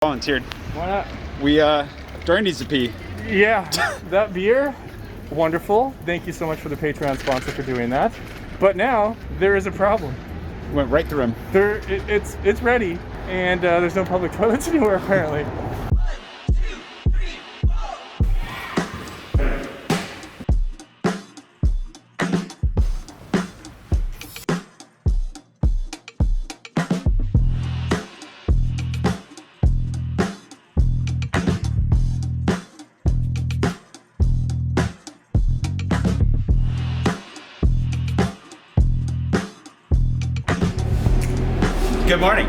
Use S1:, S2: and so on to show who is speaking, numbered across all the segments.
S1: Volunteered.
S2: Why not?
S1: Dorian needs to pee.
S2: Yeah, that beer, wonderful. Thank you so much for the Patron sponsor for doing that. But now there is a problem.
S1: Went right through him.
S2: It's ready, and there's no public toilets anywhere apparently.
S1: Good morning.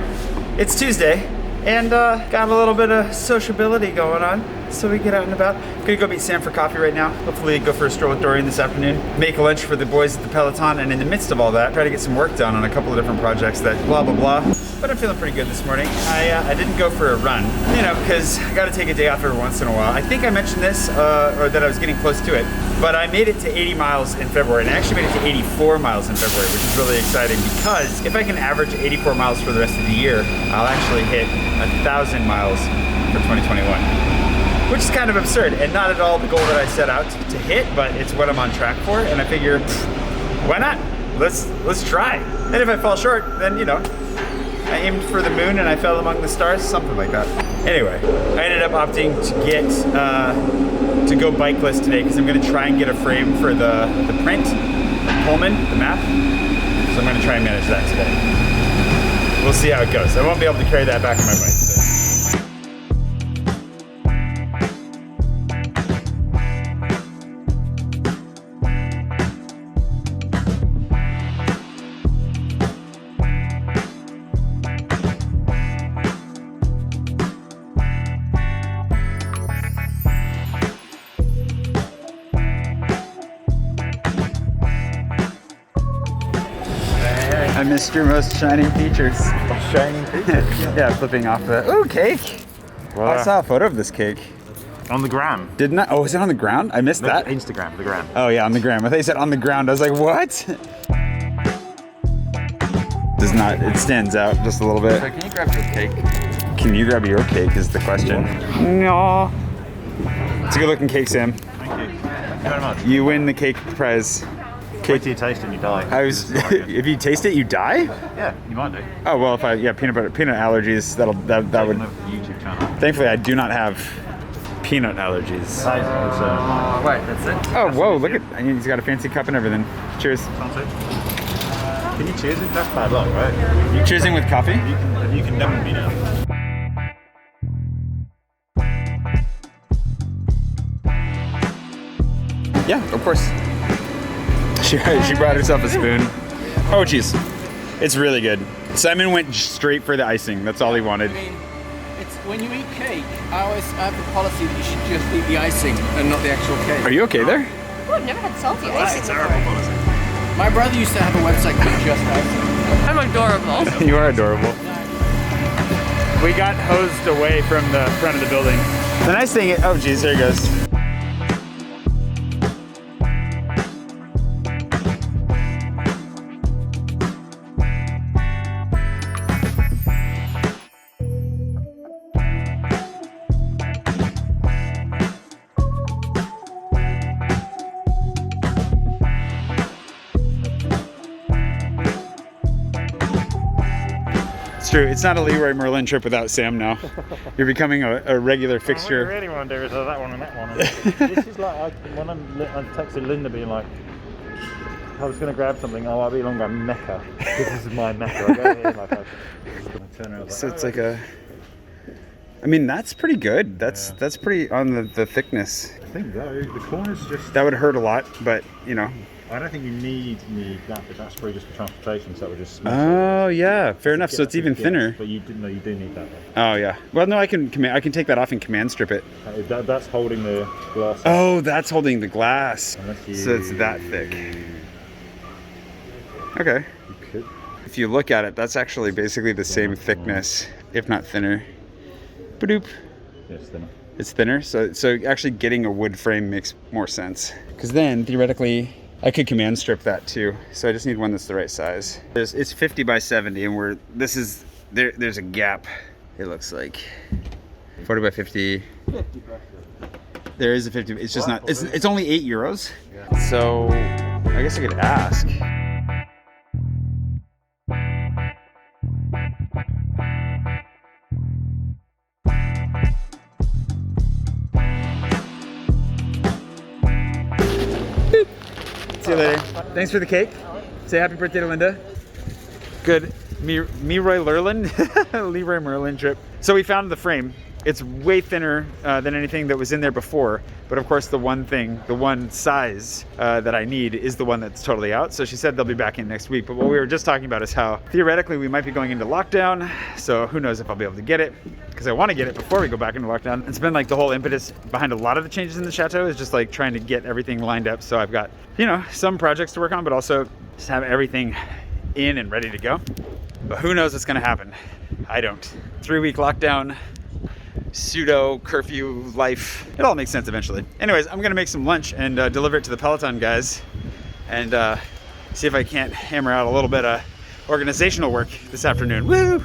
S1: It's Tuesday, and got a little bit of sociability going on, so we get out and about. I'm gonna go meet Sam for coffee right now. Hopefully go for a stroll with Dorian this afternoon. Make a lunch for the boys at the Peloton, and in the midst of all that, try to get some work done on a couple of different projects that blah, blah, blah. But I'm feeling pretty good this morning. I didn't go for a run, you know, because I gotta take a day off every once in a while. I think I mentioned this, or that I was getting close to it, but I made it to 80 miles in February, and I actually made it to 84 miles in February, which is really exciting because if I can average 84 miles for the rest of the year, I'll actually hit 1,000 miles for 2021. Which is kind of absurd and not at all the goal that I set out to hit, but it's what I'm on track for, and I figure, why not? Let's try. And if I fall short, then you know, I aimed for the moon and I fell among the stars, something like that. Anyway, I ended up opting to get to go bikeless today because I'm going to try and get a frame for the print, Pullman, the map. So I'm going to try and manage that today. We'll see how it goes. I won't be able to carry that back on my bike. I missed your most shining features.
S3: Shining features?
S1: Yeah, flipping off the... Ooh, cake! Well, I saw a photo of this cake.
S3: On the gram.
S1: Didn't I? Oh, is it on the ground? I missed that.
S3: Instagram, the gram.
S1: Oh yeah, on the gram. I thought you said on the ground. I was like, what? Does not, it stands out just a little bit.
S4: So can you grab your cake?
S1: Can you grab your cake is the question. No. It's a good looking cake, Sam.
S3: Thank you. Thank you very much.
S1: You win the cake prize.
S3: Wait till you taste it and you die.
S1: If you taste it, you die?
S3: Yeah, you might do.
S1: Oh well, if peanut allergies, that would.
S3: YouTube channel.
S1: Thankfully, I do not have peanut allergies.
S4: Wait, that's it?
S1: Oh whoa! Look at, he's got a fancy cup and everything. Cheers.
S3: Can you cheers it? That's bad luck, right?
S1: You cheersing with coffee?
S3: You can dump me now.
S1: Yeah, of course. She brought herself a spoon. Oh jeez, it's really good. Simon went straight for the icing. That's all he wanted.
S5: I mean, it's when you eat cake, I have the policy that you should just eat the icing and not the actual cake.
S1: Are you okay there?
S6: Oh, I've never had salty icing before.
S5: My brother used to have a website called Just Icing.
S6: I'm adorable.
S1: You are adorable. We got hosed away from the front of the building. The nice thing is, oh geez, there he goes. True. It's not a Leroy Merlin trip without Sam now. You're becoming a regular fixture.
S3: What I really want to do is that one and that one. This is like when I texted Linda being like, I was going to grab something. Oh, I'll be along by Mecca. This is my Mecca. I go here like I turn around.
S1: So it's like a. I mean, that's pretty good. That's pretty on the thickness.
S3: I think though the corners just.
S1: That would hurt a lot, but you know.
S3: I don't think you need that, but that's probably just for transportation, so that would just smash
S1: Oh yeah, fair enough. So it's even thinner.
S3: But you do need that though.
S1: Oh yeah. Well, no, I can take that off and command strip it.
S3: That's holding the glass.
S1: Oh, that's holding the glass.
S3: You,
S1: so it's that thick. Okay.
S3: You could.
S1: If you look at it, that's actually basically the same thickness, if not thinner. Ba-doop.
S3: Yeah, it's thinner.
S1: It's thinner, so actually getting a wood frame makes more sense. Because then theoretically I could command strip that too, so I just need one that's the right size. It's 50 by 70, and there's a gap, it looks like. 40 by 50.
S3: 50 pressure.
S1: There is a 50. It's just not. It's only €8. So I guess I could ask. See you later. Thanks for the cake. Say happy birthday to Linda. Good. Leroy Merlin trip. So we found the frame. It's way thinner than anything that was in there before. But of course, the one size that I need is the one that's totally out. So she said they'll be back in next week. But what we were just talking about is how theoretically we might be going into lockdown. So who knows if I'll be able to get it, because I want to get it before we go back into lockdown. It's been like the whole impetus behind a lot of the changes in the chateau is just like trying to get everything lined up. So I've got, you know, some projects to work on, but also just have everything in and ready to go. But who knows what's gonna happen? I don't. 3-week lockdown, pseudo curfew life. It all makes sense eventually. Anyways, I'm gonna make some lunch and deliver it to the Peloton guys and see if I can't hammer out a little bit of organizational work this afternoon. Woo!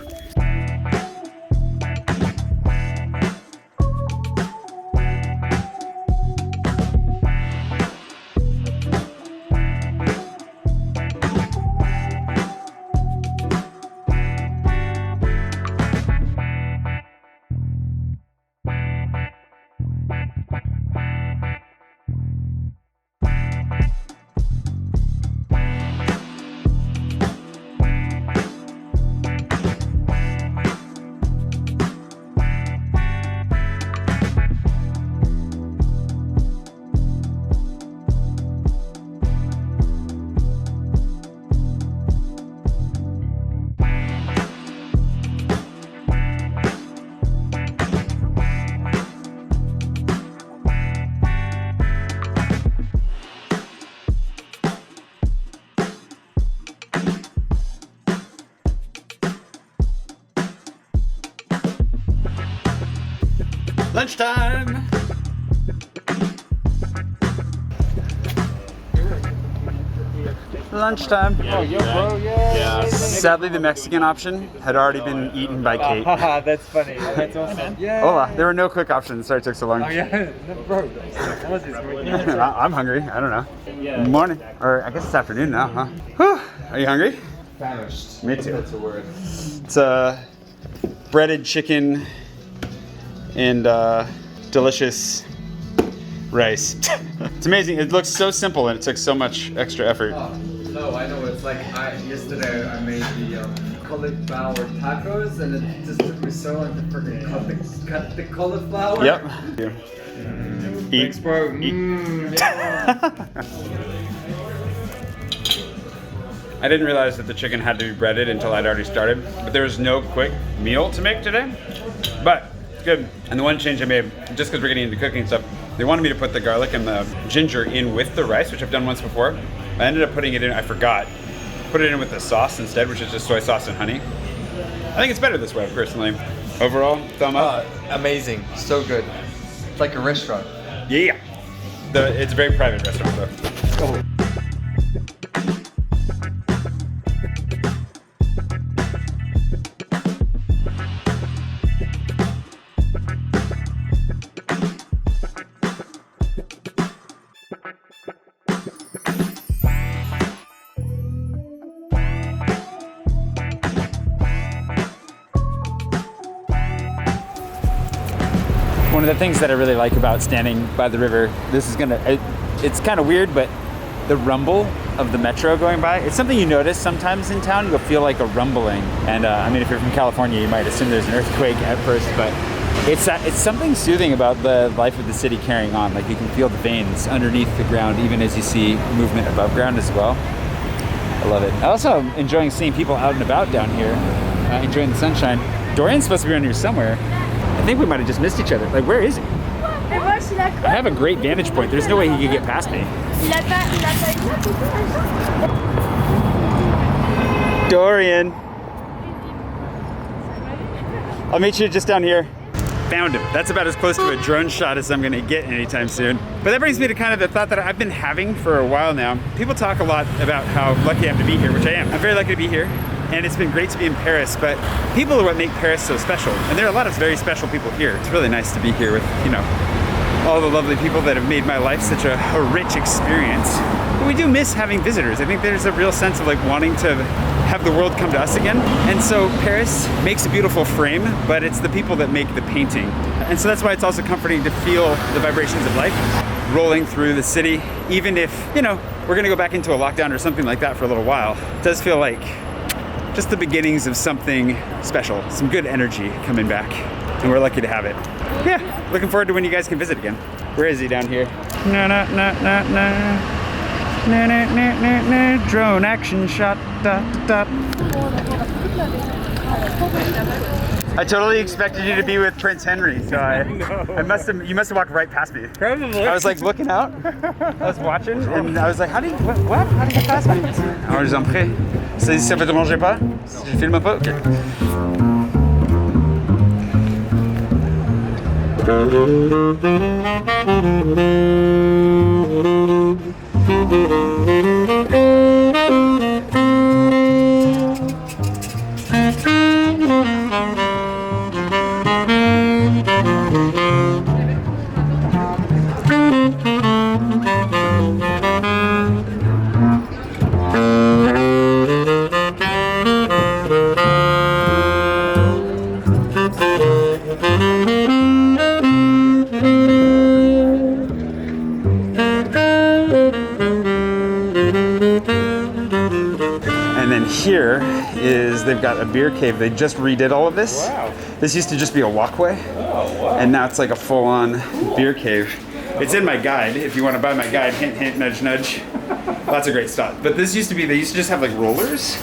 S1: Lunchtime! Lunchtime.
S2: Oh, yo, bro, yeah.
S1: Sadly, the Mexican option had already been eaten by Kate.
S4: Haha, that's funny. That's awesome. Yeah.
S1: Hola, there were no quick options. Sorry it took so long.
S4: Oh, yeah. No, bro.
S1: I'm hungry. I don't know. Morning. Or I guess it's afternoon now, huh? Whew. Are you hungry?
S4: Famished.
S1: Me too.
S4: That's a word.
S1: It's breaded chicken and delicious rice. It's amazing. It looks so simple and it took so much extra effort.
S4: Oh, no, I know. It's like yesterday I made the cauliflower tacos and it just took me so long to freaking cut the cauliflower.
S1: Yep. Eat.
S4: Thanks, bro.
S1: I didn't realize that the chicken had to be breaded until I'd already started, but there was no quick meal to make today. But good. And the one change I made, just because we're getting into cooking and stuff, they wanted me to put the garlic and the ginger in with the rice, which I've done once before. I ended up putting it in, I forgot. Put it in with the sauce instead, which is just soy sauce and honey. I think it's better this way, personally. Overall, thumb up.
S4: Amazing. So good. It's like a restaurant.
S1: Yeah. It's a very private restaurant, though. Oh. One of the things that I really like about standing by the river, it's kind of weird, but the rumble of the metro going by, it's something you notice sometimes in town. You'll feel like a rumbling. And I mean, if you're from California, you might assume there's an earthquake at first, but it's something soothing about the life of the city carrying on. Like you can feel the veins underneath the ground, even as you see movement above ground as well. I love it. I also am enjoying seeing people out and about down here, enjoying the sunshine. Dorian's supposed to be around here somewhere. I think we might have just missed each other. Like, where is he? I have a great vantage point. There's no way he could get past me. Dorian. I'll meet you just down here. Found him. That's about as close to a drone shot as I'm gonna get anytime soon. But that brings me to kind of the thought that I've been having for a while now. People talk a lot about how lucky I am to be here, which I am. I'm very lucky to be here. and it's been great to be in Paris, but people are what make Paris so special. And there are a lot of very special people here. It's really nice to be here with, you know, all the lovely people that have made my life such a rich experience. But we do miss having visitors. I think there's a real sense of like wanting to have the world come to us again. And so Paris makes a beautiful frame, but it's the people that make the painting. And so that's why it's also comforting to feel the vibrations of life rolling through the city, even if, you know, we're gonna go back into a lockdown or something like that for a little while. It does feel like just the beginnings of something special, some good energy coming back, and we're lucky to have it. Yeah, looking forward to when you guys can visit again. Where is he down here? No, no, no, no, no. No, no, no, no, no. Drone action shot. Dot, dot. I totally expected you to be with Prince Henry, so you must have walked right past me.
S2: Probably.
S1: I was like looking out, I was watching, and I was like, how do you get past me? Alors, je vous en prie. Ça vous dérange pas? Je filme pas? Ok. And then here is, they've got a beer cave. They just redid all of this.
S2: Wow.
S1: This used to just be a walkway.
S2: Oh, wow.
S1: And now it's like a full-on beer cave. It's in my guide. If you want to buy my guide, hint, hint, nudge, nudge. Lots of great stuff. But this used to be, they used to just have like rollers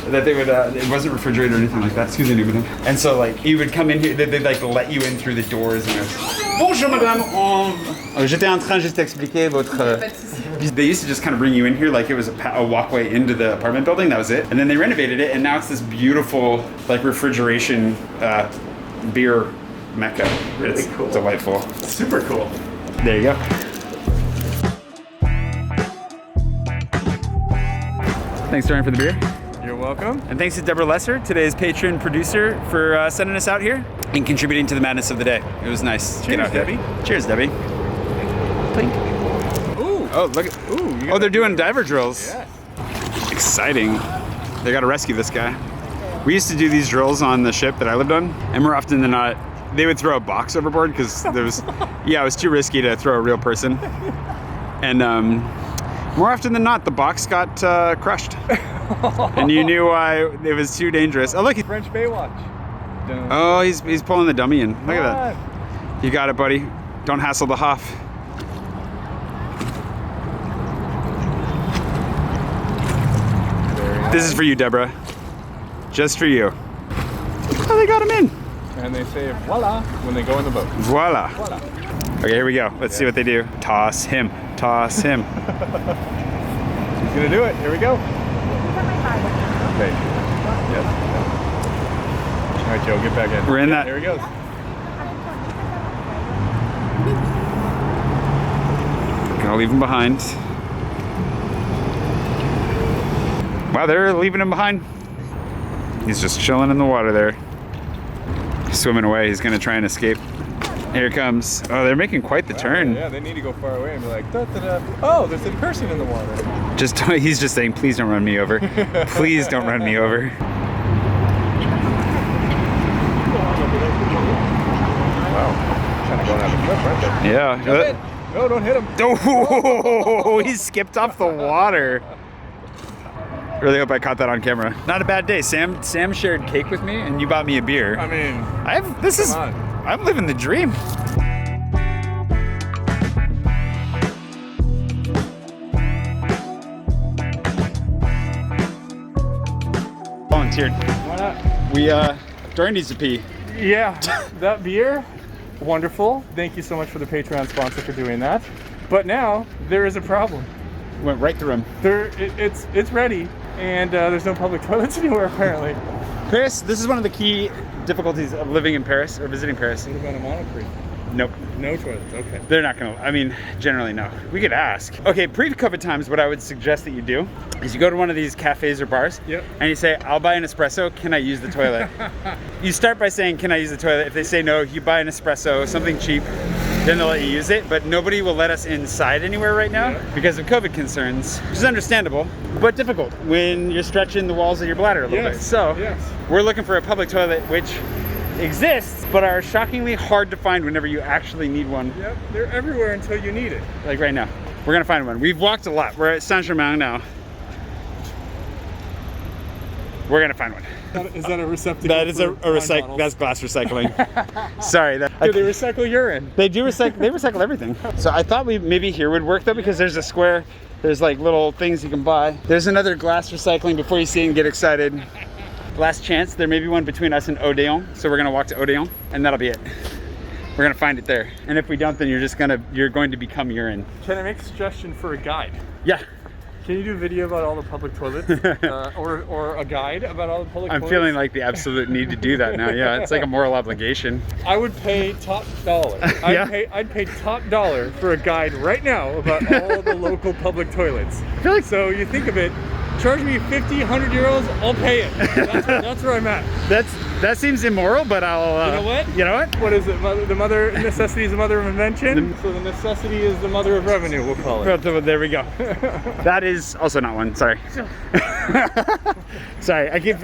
S1: that they would, it wasn't refrigerated or anything like that. Excuse me, madame. And so like, you would come in here, they'd like let you in through the doors and it was, bonjour madame, j'étais en train juste d'expliquer votre... They used to just kind of bring you in here like it was a walkway into the apartment building, that was it. And then they renovated it and now it's this beautiful like refrigeration beer mecca.
S2: Really
S1: It's
S2: cool.
S1: Delightful.
S2: Super cool.
S1: There you go. Thanks, Dorian, for the beer.
S2: You're welcome.
S1: And thanks to Debra Lesser, today's patron producer, for sending us out here and contributing to the madness of the day. It was nice to get
S2: Cheers,
S1: out here.
S2: Debbie.
S1: Cheers, Debbie. Clink.
S2: Ooh.
S1: Oh, look at, oh, they're doing diver drills.
S2: Yeah.
S1: Exciting. They gotta rescue this guy. We used to do these drills on the ship that I lived on, and more often than not, they would throw a box overboard because there was, yeah, it was too risky to throw a real person. And more often than not, the box got crushed. And you knew why it was too dangerous. Oh, look.
S2: French Baywatch. Dun.
S1: Oh, he's pulling the dummy in. Look at that. You got it, buddy. Don't hassle the Hoff. This is for you, Debra. Just for you. Oh, they got him in.
S2: And they say voila when they go in the boat.
S1: Voila.
S2: Voila.
S1: Okay, here we go. Let's see what they do. Toss him. Toss him.
S2: She's gonna do it. Here we go. Okay. Yes. All right, Joe, get back in.
S1: We're in that.
S2: There he goes.
S1: Gonna leave him behind. Wow, they're leaving him behind. He's just chilling in the water there. Swimming away. He's gonna try and escape. Here it comes. Oh, they're making quite the turn.
S2: Yeah, they need to go far away and be like, da, da, da. Oh, there's a person in the water.
S1: Just he's just saying, please don't run me over. Please don't run me over.
S2: Wow. Trying to go down the cliff, aren't they?
S1: Yeah.
S2: Jump in. No, don't hit him.
S1: Oh, he skipped off the water. Really hope I caught that on camera. Not a bad day. Sam shared cake with me, and you bought me a beer.
S2: I mean,
S1: I'm living the dream. Volunteered.
S2: why not?
S1: Dorian needs to pee.
S2: Yeah, that beer, wonderful. Thank you so much for the Patron sponsor for doing that. But now there is a problem.
S1: Went right through him.
S2: It's ready, and there's no public toilets anywhere apparently.
S1: Paris, this is one of the key difficulties of living in Paris or visiting Paris.
S2: What about a Monoprix?
S1: Nope.
S2: No toilets, okay.
S1: They're not gonna, I mean, generally no. We could ask. Okay, pre-COVID times, what I would suggest that you do is you go to one of these cafes or bars,
S2: Yep.
S1: and you say, I'll buy an espresso, can I use the toilet? You start by saying, can I use the toilet? If they say no, you buy an espresso, something cheap, then they'll let you use it, but nobody will let us inside anywhere right now because of COVID concerns, which is understandable, but difficult when you're stretching the walls of your bladder a little bit. So we're looking for a public toilet, which exists, but are shockingly hard to find whenever you actually need one.
S2: Yep, they're everywhere until you need it.
S1: Like right now. We're gonna find one. We've walked a lot. We're at Saint-Germain now. We're gonna find one.
S2: Is that a receptacle?
S1: That is a
S2: for
S1: recycle.
S2: bottles?
S1: That's glass recycling. Sorry.
S2: Do they recycle urine?
S1: They do recycle. They recycle everything. So I thought maybe here would work though, because there's a square. There's like little things you can buy. There's another glass recycling before you see it and get excited. Last chance. There may be one between us and Odeon. So we're gonna walk to Odeon, and that'll be it. We're gonna find it there. And if we don't, then you're going to become urine.
S2: Can I make a suggestion for a guide?
S1: Yeah.
S2: Can you do a video about all the public toilets? Or a guide about all the public toilets?
S1: I'm feeling like the absolute need to do that now. Yeah, it's like a moral obligation.
S2: I would pay top dollar. I'd pay top dollar for a guide right now about all the local public toilets.
S1: I feel like
S2: So you think of it, charge me 50, 100 euros, I'll pay it. That's where I'm at.
S1: that seems immoral, but I'll.
S2: You know what?
S1: You know what?
S2: What is it? Necessity is the mother of invention. So the necessity is the mother of revenue, we'll call it.
S1: Well, there we go. That is also not one. Sorry. Sorry. I keep.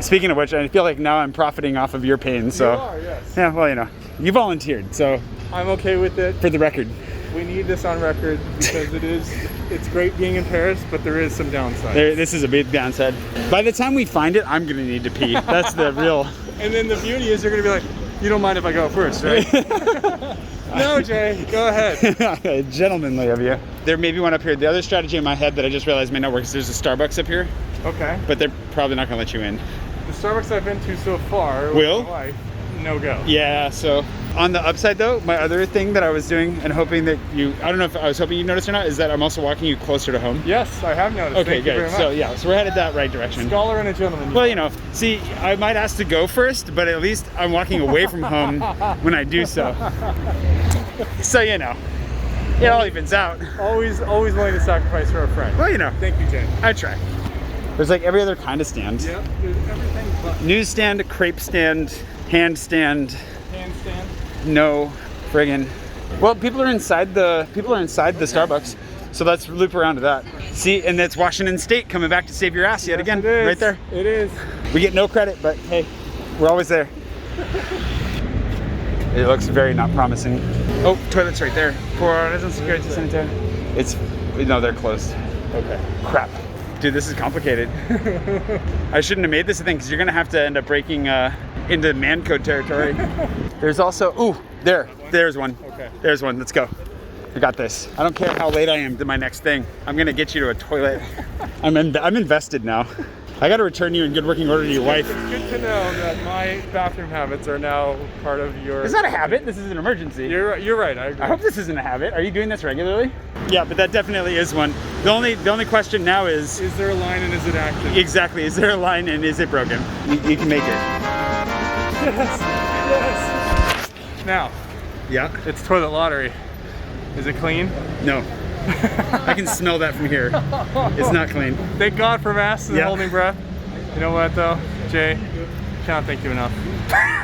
S1: Speaking of which, I feel like now I'm profiting off of your pain. So.
S2: You are, yes.
S1: Yeah. Well, you know, you volunteered, so.
S2: I'm okay with it.
S1: For the record.
S2: We need this on record because it's great being in Paris, but there is some downside.
S1: This is a big downside. By the time we find it, I'm gonna need to pee. That's the real.
S2: And then the beauty is you're gonna be like, you don't mind if I go first, right? No, Jay, go ahead.
S1: Gentlemanly of you. There may be one up here. The other strategy in my head that I just realized may not work is there's a Starbucks up here,
S2: Okay.
S1: but they're probably not gonna let you in.
S2: The Starbucks I've been to so far with
S1: Will?
S2: my wife, no go.
S1: Yeah, so on the upside though, my other thing that I was doing and hoping that I don't know if I was hoping you noticed or not, is that I'm also walking you closer to home.
S2: Yes, I have noticed.
S1: Okay,
S2: Thank you
S1: good.
S2: very much.
S1: So yeah, so we're headed that right direction.
S2: Scholar and a gentleman.
S1: Well, you know, see, I might ask to go first, but at least I'm walking away from home when I do so. So, you know, it all evens out.
S2: Always willing to sacrifice for a friend.
S1: Well, you know,
S2: Thank you, Jay.
S1: I try. There's like every other kind of stand.
S2: Yep, there's everything but
S1: Newsstand, crepe stand, handstand.
S2: handstand.
S1: No friggin'. Well, people are inside the Starbucks, so let's loop around to that. See, and that's Washington State coming back to save your ass yet again,
S2: It is.
S1: right there.
S2: It is.
S1: We get no credit, but hey, we're always there. It looks very not promising. Oh, toilet's right there. No, they're closed.
S2: Okay.
S1: Crap. Dude, this is complicated. I shouldn't have made this a thing because you're gonna have to end up breaking into man code territory. There's also, there's one.
S2: Okay.
S1: There's one, let's go. I got this. I don't care how late I am to my next thing. I'm gonna get you to a toilet. I'm invested now. I gotta return you in good working order to your wife.
S2: It's good to know that my bathroom habits are now part of your...
S1: It's not a habit, this is an emergency.
S2: You're right, I agree.
S1: I hope this isn't a habit. Are you doing this regularly? Yeah, but that definitely is one. The only question now is
S2: there a line and is it active?
S1: exactly, is there a line and is it broken? You can make it.
S2: Yes. Now,
S1: Yeah?
S2: it's toilet lottery. Is it clean?
S1: No. I can smell that from here. It's not clean.
S2: Thank God for masks and
S1: Yeah.
S2: holding breath. You know what though, Jay? Can't thank you enough.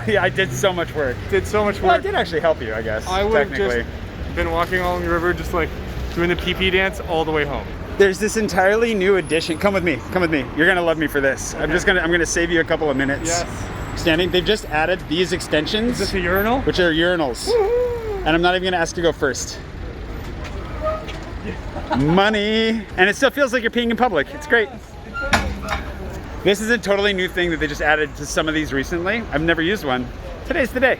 S1: Yeah, I did so much work.
S2: Did so much work.
S1: Well, I did actually help you, I guess.
S2: I would have
S1: technically.
S2: just been walking along the river, just like doing the pee-pee dance all the way home.
S1: There's this entirely new addition. Come with me. Come with me. You're gonna love me for this.
S2: Okay.
S1: I'm gonna save you a couple of minutes.
S2: Yes.
S1: Standing. They've just added these extensions,
S2: Is this a urinal?
S1: which are urinals. And I'm not even gonna ask to go first. Money. And it still feels like you're peeing in public. It's great. This is a totally new thing that they just added to some of these recently. I've never used one. Today's the day.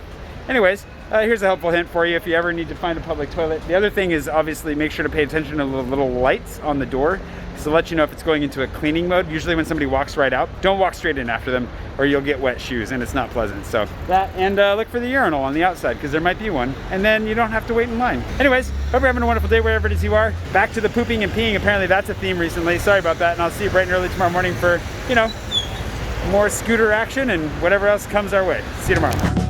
S1: Anyways, here's a helpful hint for you if you ever need to find a public toilet. The other thing is obviously make sure to pay attention to the little lights on the door to let you know if it's going into a cleaning mode. Usually when somebody walks right out, don't walk straight in after them or you'll get wet shoes and it's not pleasant. So that, and look for the urinal on the outside because there might be one and then you don't have to wait in line. Anyways, hope you're having a wonderful day wherever it is you are. Back to the pooping and peeing. Apparently that's a theme recently. Sorry about that, and I'll see you bright and early tomorrow morning for, you know, more scooter action and whatever else comes our way. See you tomorrow.